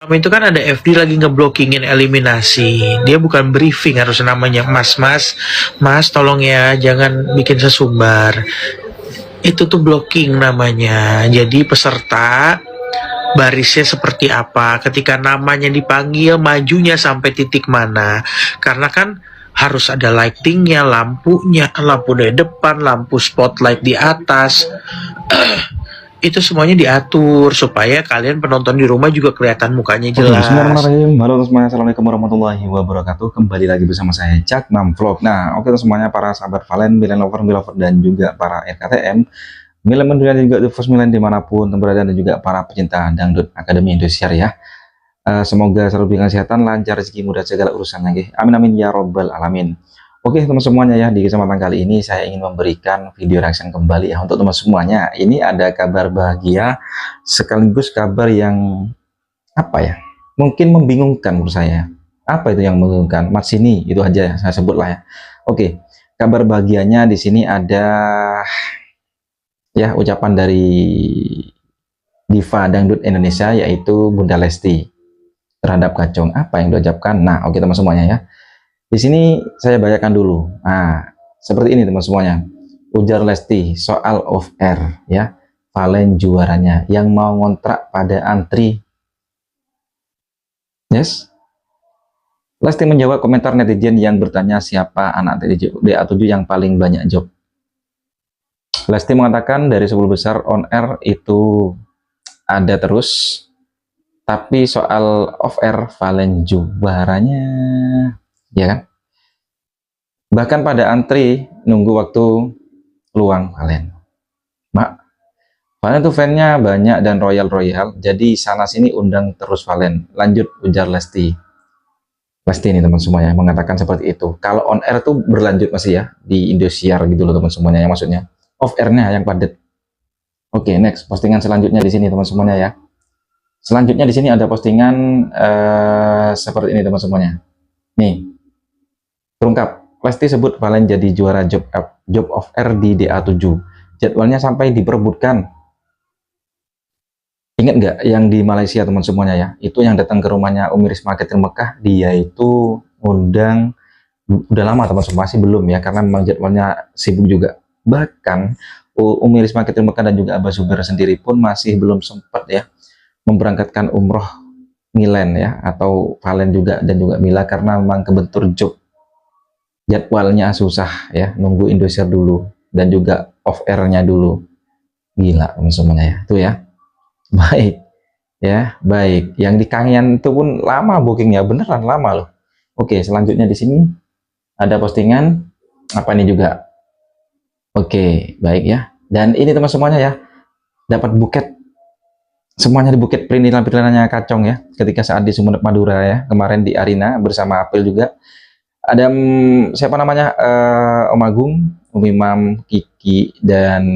Kamu itu kan ada FD lagi ngeblockingin eliminasi. Dia bukan briefing harus namanya. Mas, tolong ya jangan bikin sesumbar. Itu tuh blocking namanya. Jadi peserta barisnya seperti apa, ketika namanya dipanggil majunya sampai titik mana, karena kan harus ada lightingnya, lampunya, lampu dari depan, lampu spotlight di atas. Itu semuanya diatur supaya kalian penonton di rumah juga kelihatan mukanya Oke, jelas. bismillahirrahmanirrahim. Halo semuanya, assalamualaikum warahmatullahi wabarakatuh. Kembali lagi bersama saya Cak Nam Vlog. Nah, oke semuanya, para sahabat Valen, Milen Lover, dan juga para RKTM, Milen Mendunia dan juga The First Milen dimanapun berada, dan juga para pecinta dangdut Akademi Indonesia ya. Semoga selalu diberikan kesehatan, lancar rezeki, mudah segala urusannya. Nggih. Amin amin ya robbal alamin. Oke teman semuanya ya, di kesempatan kali ini saya ingin memberikan video reaction kembali ya untuk teman semuanya. Ini ada kabar bahagia sekaligus kabar yang apa ya, mungkin membingungkan menurut saya. Apa itu yang membingungkan? Matsini itu aja saya sebut lah ya. Oke, kabar bahagianya di sini ada ya ucapan dari diva dangdut Indonesia yaitu Bunda Lesti terhadap Kacong. Apa yang diucapkan? Nah, oke teman semuanya ya. Di sini saya bacakan dulu. Nah, seperti ini teman semuanya. Ujar Lesti soal off air ya. Valen juaranya yang mau ngontrak pada antri. Yes. Lesti menjawab komentar netizen yang bertanya siapa anak DA7 yang paling banyak job. Lesti mengatakan dari 10 besar on air itu ada terus, tapi soal off air Valen juaranya, ya kan? Bahkan pada antri nunggu waktu luang Valen. Mak, Valen tuh fansnya banyak dan royal, jadi sana sini undang terus Valen. Lanjut ujar Lesti. Lesti ini teman semuanya mengatakan seperti itu. Kalau on air tuh berlanjut masih ya di Indosiar gitu loh teman semuanya, yang maksudnya off airnya yang padat. Oke, next postingan selanjutnya di sini teman semuanya ya. Selanjutnya di sini ada postingan seperti ini teman semuanya. Nih, terungkap Lesti sebut Valen jadi juara job off air di DA7. Jadwalnya sampai diperebutkan. Ingat nggak yang di Malaysia teman semuanya ya? Itu yang datang ke rumahnya Umi Risma Catering Mekah, dia itu undang udah lama teman semua, masih belum ya, karena memang jadwalnya sibuk juga. Bahkan Umi Risma Catering Mekah dan juga Abah Zubair sendiri pun masih belum sempat ya memberangkatkan umroh Milen ya, atau Valen juga dan juga Mila, karena memang kebentur job. Jadwalnya susah ya, nunggu Indosiar dulu dan juga off airnya dulu. Gila teman semuanya ya, itu ya. Baik ya, baik. Yang di Kangen itu pun lama bookingnya, beneran lama loh. Oke, selanjutnya di sini ada postingan apa ini juga. Oke, baik ya. Dan ini teman semuanya ya, dapat buket. Semuanya di buket perintilan-perintilannya Kacong ya, ketika saat di Sumeneb Madura ya, kemarin di Arena bersama April juga. Ada siapa namanya, Om Agung, Om Imam, Kiki, dan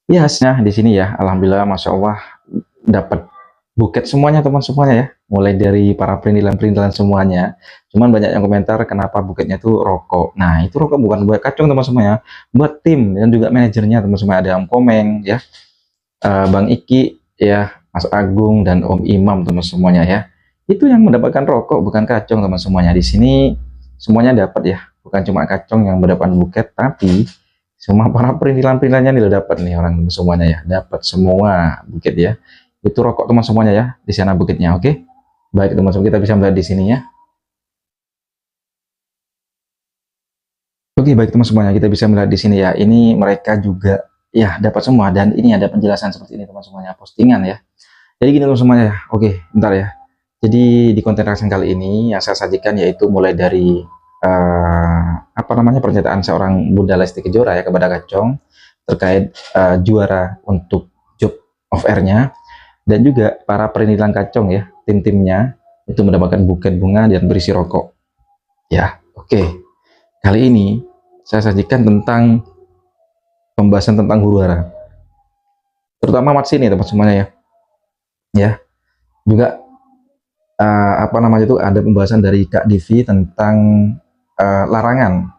ya di sini ya, alhamdulillah, masya Allah, dapat buket semuanya teman semuanya ya, mulai dari para perintilan-perintilan semuanya. Cuman banyak yang komentar kenapa buketnya tuh rokok. Nah, itu rokok bukan buat Kacong teman semuanya, buat tim dan juga manajernya teman semuanya. Ada Om Komeng ya, Bang Iki ya, Mas Agung, dan Om Imam teman semuanya ya. Itu yang mendapatkan rokok, bukan Kacong teman semuanya. Di sini semuanya dapat ya, bukan cuma Kacong yang mendapatkan buket, tapi semua para perintilan-perintilannya nih dapat nih orang semuanya ya, dapat semua buket ya. Itu rokok teman semuanya ya, di sana buketnya. Oke, baik teman-teman, kita bisa melihat di sini ya. Oke, baik teman semuanya, kita bisa melihat di sini ya. Ini mereka juga ya dapat semua, dan ini ada penjelasan seperti ini teman semuanya, postingan ya. Jadi gini teman semuanya ya. Oke, bentar ya. Jadi di konten reaction kali ini yang saya sajikan yaitu mulai dari apa namanya, pernyataan seorang Bunda Lesti Kejora ya kepada Kacong terkait juara untuk job off airnya, dan juga para perintilan Kacong ya, tim-timnya itu mendapatkan buket bunga dan berisi rokok ya. Oke, kali ini saya sajikan tentang pembahasan tentang huru hara, terutama Matsini teman semuanya ya. Ya, juga apa namanya itu, ada pembahasan dari Kak Divi tentang larangan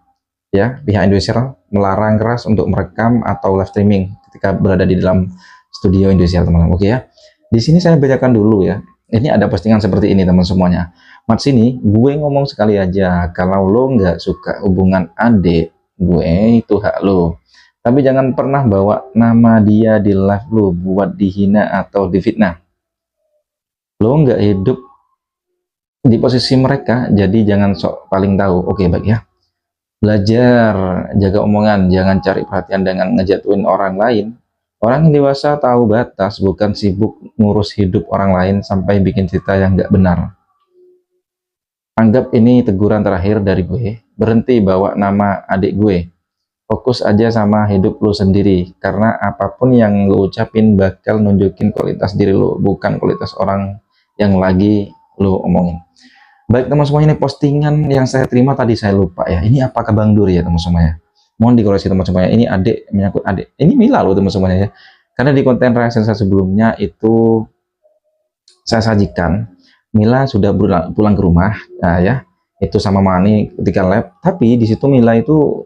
ya, pihak Indosiar melarang keras untuk merekam atau live streaming ketika berada di dalam studio Indosiar teman-teman. Oke ya, di sini saya bacakan dulu ya Ini ada postingan seperti ini teman semuanya. Mat sini, gue ngomong sekali aja, kalau lo nggak suka hubungan adik gue, itu hak lo. Tapi jangan pernah bawa nama dia di live lo buat dihina atau difitnah. Lo nggak hidup di posisi mereka, jadi jangan sok paling tahu. Oke, baik ya. Belajar, jaga omongan, jangan cari perhatian dengan ngejatuhin orang lain. Orang yang dewasa tahu batas, bukan sibuk ngurus hidup orang lain sampai bikin cerita yang nggak benar. Anggap ini teguran terakhir dari gue. Berhenti bawa nama adik gue. Fokus aja sama hidup lo sendiri, karena apapun yang lo ucapin bakal nunjukin kualitas diri lo, bukan kualitas orang yang lagi lo omongin. Baik teman semuanya, ini postingan yang saya terima tadi saya lupa ya. Ini apakah Bang Dur ya teman semuanya? Mohon dikoreksi teman semuanya. Ini adik, menyangkut adik. Ini Mila loh teman semuanya ya. Karena di konten reaksi saya sebelumnya itu saya sajikan Mila sudah pulang ke rumah, nah ya, itu sama Mani ketika live. Tapi di situ Mila itu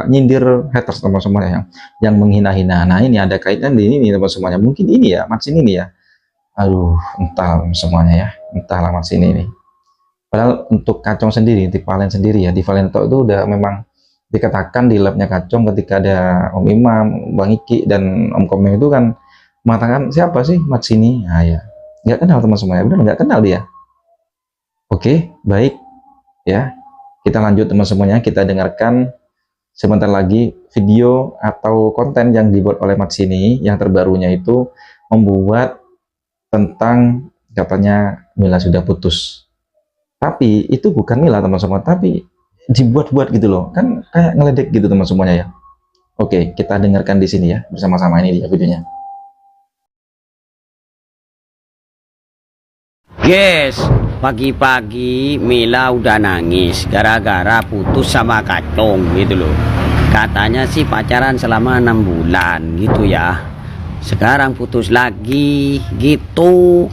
nyindir haters teman semuanya yang menghina-hina. Nah ini ada kaitan di ini teman semuanya. Mungkin ini ya, Mat sini nih ya. Aduh, entah semuanya ya, entahlah Mat sini ini. Padahal untuk Kacong sendiri, di Valen sendiri ya, di Valento itu udah memang dikatakan di labnya Kacong ketika ada Om Imam, Bang Iki, dan Om Komeng itu kan mengatakan siapa sih Mat sini? Nah ya, nggak kenal teman semuanya, benar nggak kenal dia. Oke, baik ya, kita lanjut teman semuanya, kita dengarkan sebentar lagi video atau konten yang dibuat oleh Mat sini yang terbarunya itu membuat tentang katanya Mila sudah putus. Tapi itu bukan Mila teman semua, tapi dibuat-buat gitu loh, kan kayak ngeledek gitu teman semuanya ya. Oke, kita dengarkan di sini ya bersama-sama, ini dia videonya. Yes, pagi-pagi Mila udah nangis gara-gara putus sama Kacong gitu loh. Katanya sih pacaran selama 6 bulan gitu ya. Sekarang putus lagi gitu.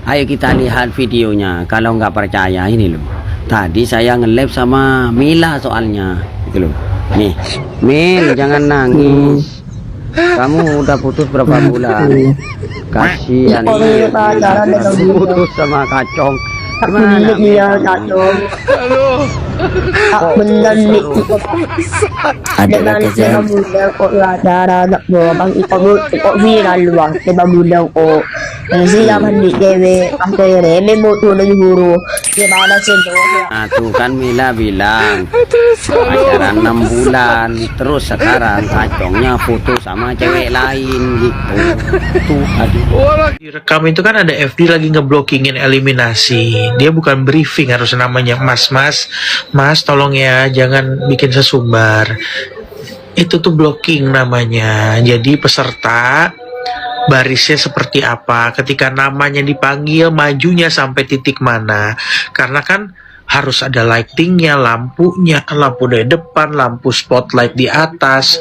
Ayo kita lihat videonya. Kalau nggak percaya ini loh. Tadi saya nge-live sama Mila soalnya gitu loh. Nih, Mil jangan nangis. Kamu udah putus berapa bulan? Kasihan ini putus sama Kacong. Gimana? Iya, Kacong. Benar nih. Ada Dengan kejadian. saya muda kok ladara nak bang ikut viral luang saya muda kok. Sila mandi dewe akhirnya memoto na guru. Gimana sih Nah, tuh kan Mila bilang pacaran 6 bulan, terus sekarang Kacongnya putus sama cewek lain gitu. Tuh aduh. Direkam itu kan ada FD lagi ngeblockingin eliminasi. Dia bukan briefing, harus namanya mas tolong ya jangan bikin sesumbar. Itu tuh blocking namanya. Jadi peserta barisnya seperti apa, ketika namanya dipanggil majunya sampai titik mana, karena kan harus ada lightingnya, lampunya, lampu dari depan, lampu spotlight di atas.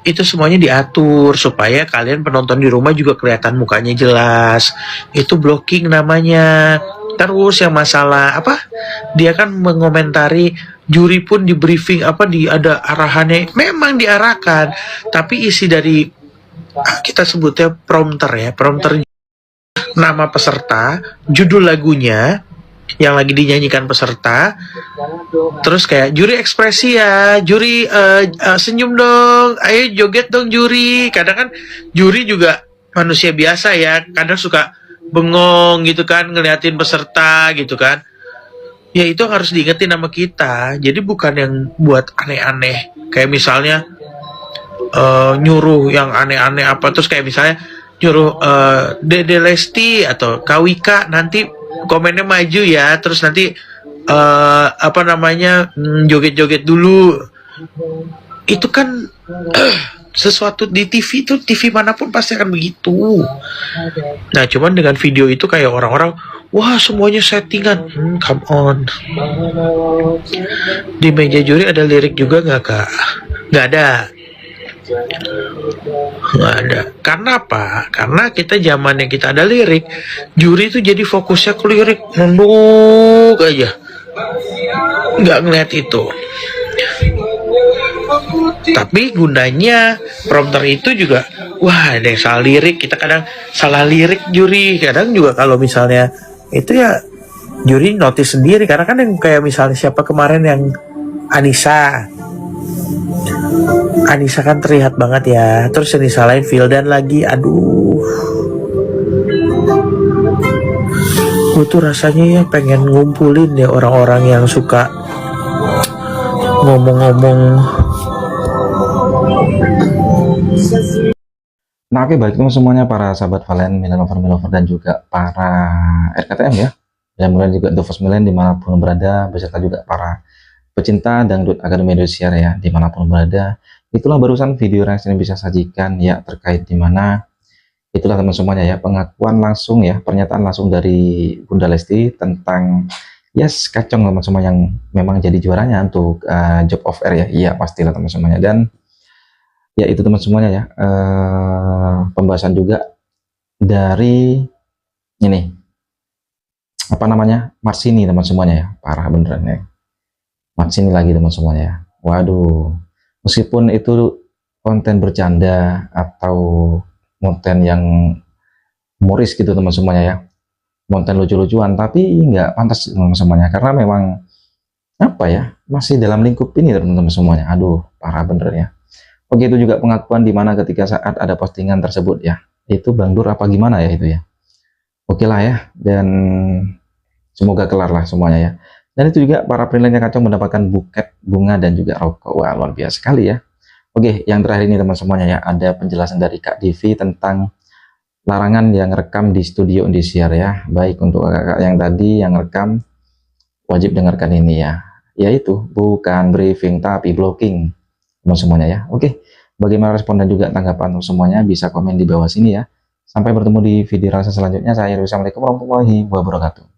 Itu semuanya diatur supaya kalian penonton di rumah juga kelihatan mukanya jelas. Itu blocking namanya. Terus yang masalah apa, dia kan mengomentari juri pun di briefing apa, ada arahannya, memang diarahkan, tapi isi dari kita sebutnya prompter ya, prompter nama peserta, judul lagunya yang lagi dinyanyikan peserta, terus kayak juri ekspresi ya, juri senyum dong, ayo joget dong juri. Kadang kan juri juga manusia biasa ya, kadang suka bengong gitu kan ngeliatin peserta gitu kan. Ya itu harus diingetin sama kita. Jadi bukan yang buat aneh-aneh, kayak misalnya nyuruh yang aneh-aneh apa, terus kayak misalnya nyuruh Dede Lesti atau Kawika nanti komennya maju ya, terus nanti apa namanya joget-joget dulu. Itu kan sesuatu di TV, itu TV manapun pasti akan begitu. Nah cuman dengan video itu kayak orang-orang wah semuanya settingan. Come on. Di meja juri ada lirik juga nggak kak? Nggak ada. Nggak ada. Karena apa? Karena kita zaman yang kita ada lirik, juri itu jadi fokusnya ke lirik, nunduk aja, nggak ngeliat itu. Tapi gunanya prompter itu juga, wah ada yang salah lirik, kita kadang salah lirik juri, kadang juga kalau misalnya itu ya juri notice sendiri, karena kan yang kayak misalnya siapa kemarin yang Anissa kan terlihat banget ya, terus yang disalahin Vildan lagi, aduh. Gue tuh rasanya ya pengen ngumpulin ya orang-orang yang suka ngomong-ngomong. Nah, oke, baik teman semuanya, para sahabat Valen, Milover, dan juga para RKTM ya, dan kemudian juga The First Milen dimanapun berada, beserta juga para pecinta dangdut Akademi Indosiar ya, dimanapun berada. Itulah barusan video reaksi yang bisa sajikan ya, terkait dimana itulah teman semuanya ya, pengakuan langsung ya, pernyataan langsung dari Bunda Lesti tentang yes Kacong teman semua yang memang jadi juaranya untuk job of air ya. Iya pastilah teman semuanya. Dan ya itu teman semuanya ya, pembahasan juga dari ini apa namanya, Marsini teman semuanya ya, parah beneran ya, Marsini lagi teman semuanya ya. Waduh, meskipun itu konten bercanda atau konten yang humoris gitu teman semuanya ya, konten lucu-lucuan, tapi nggak pantas teman semuanya, karena memang apa ya, masih dalam lingkup ini teman-teman semuanya. Aduh parah bener ya. Oke, itu juga pengakuan dimana ketika saat ada postingan tersebut ya, itu Bang Dur apa gimana ya itu ya. Oke lah ya, dan semoga kelar lah semuanya ya. Dan itu juga para penilainya Kacong mendapatkan buket bunga dan juga rokok. Wah luar biasa sekali ya. Oke, yang terakhir ini teman semuanya ya, ada penjelasan dari Kak Divi tentang larangan yang rekam di studio Indosiar ya. Baik untuk kakak yang tadi yang rekam, wajib dengarkan ini ya. Yaitu bukan briefing tapi blocking teman semuanya ya. Oke, bagaimana respon dan juga tanggapan semuanya, bisa komen di bawah sini ya. Sampai bertemu di video rasa selanjutnya. Saya Assalamualaikum warahmatullahi wabarakatuh.